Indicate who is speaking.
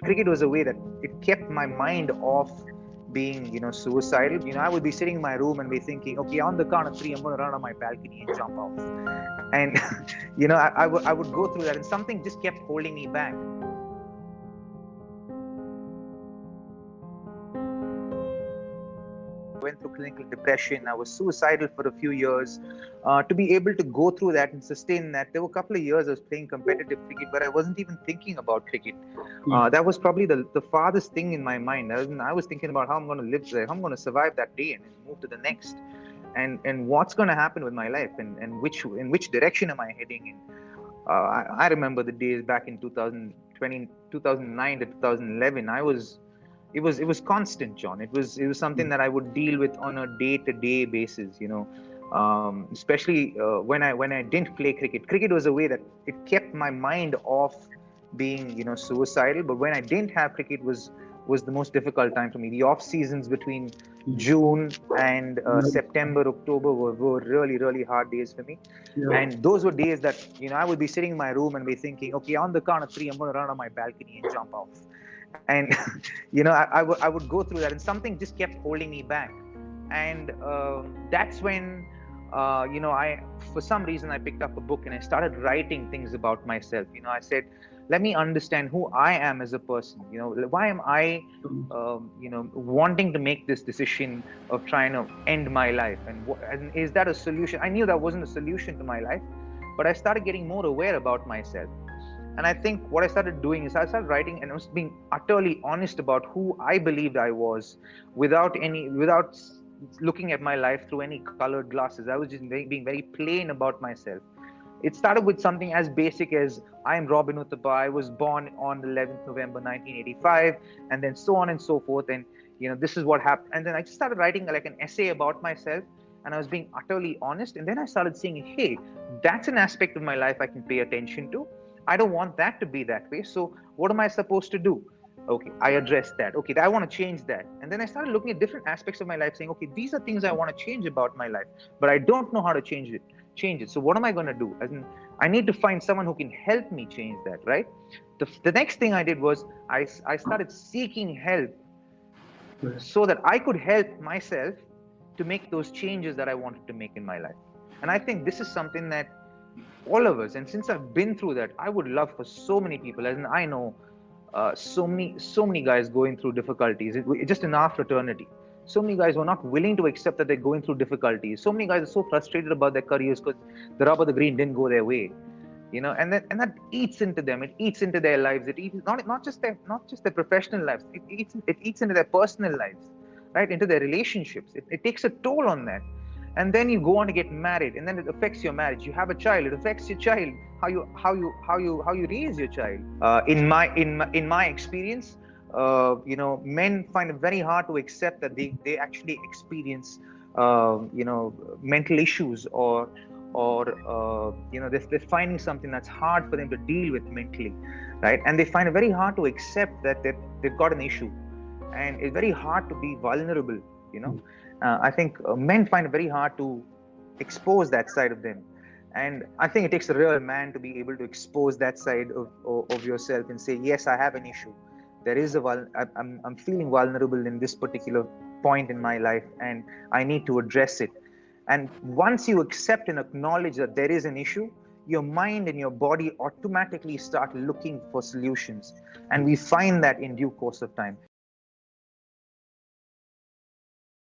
Speaker 1: cricket was a way that it kept my mind off being, suicidal. I would be sitting in my room and be thinking, okay, on the count of three, I'm going to run on my balcony and jump off. And, I would go through that, and something just kept holding me back. Went through clinical depression. I was suicidal for a few years. To be able to go through that and sustain that, there were a couple of years I was playing competitive cricket, but I wasn't even thinking about cricket. That was probably the farthest thing in my mind. I was thinking about how I'm going to live there, how I'm going to survive that day and move to the next, and what's going to happen with my life, and in which direction am I heading in. I remember the days back in 2020, 2009 to 2011. It was constant, John. It was something that I would deal with on a day-to-day basis. Especially when I didn't play cricket. Cricket was a way that it kept my mind off being suicidal. But when I didn't have cricket, was the most difficult time for me. The off seasons between June and September, October were really, really hard days for me. And those were days that I would be sitting in my room and be thinking, okay, on the count of three, I'm going to run on my balcony and jump off. And I would go through that, and something just kept holding me back. And that's when I, for some reason, I picked up a book and I started writing things about myself. I said, let me understand who I am as a person. Why am I wanting to make this decision of trying to end my life, and is that a solution? I knew that wasn't a solution to my life, but I started getting more aware about myself. And I think what I started doing is I started writing, and I was being utterly honest about who I believed I was, without looking at my life through any colored glasses. I was just being very plain about myself. It started with something as basic as, I am Robin Uthappa. I was born on the 11th November 1985, and then so on and so forth. And this is what happened. And then I just started writing like an essay about myself, and I was being utterly honest. And then I started saying, hey, that's an aspect of my life I can pay attention to. I don't want that to be that way. So what am I supposed to do? Okay, I addressed that. Okay, I want to change that. And then I started looking at different aspects of my life, saying, okay, these are things I want to change about my life, but I don't know how to change it. So what am I going to do? I need to find someone who can help me change that, right? The next thing I did was I started seeking help so that I could help myself to make those changes that I wanted to make in my life. And I think this is something that all of us, and since I've been through that, I would love for so many people, and I know so many guys going through difficulties, just in our fraternity. So many guys who are not willing to accept that they're going through difficulties. So many guys are so frustrated about their careers because the rub of the green didn't go their way, and that eats into them. It eats into their lives. It eats not just their professional lives. It eats into their personal lives, right? Into their relationships. It takes a toll on that. And then you go on to get married, and then it affects your marriage. You have a child, it affects your child, how you raise your child. In my experience, men find it very hard to accept that they actually experience mental issues, or they're finding something that's hard for them to deal with mentally, right? And they find it very hard to accept that they've got an issue, and it's very hard to be vulnerable. I think men find it very hard to expose that side of them. And I think it takes a real man to be able to expose that side of yourself and say, yes, I have an issue. I'm feeling vulnerable in this particular point in my life, and I need to address it. And once you accept and acknowledge that there is an issue, your mind and your body automatically start looking for solutions. And we find that in due course of time.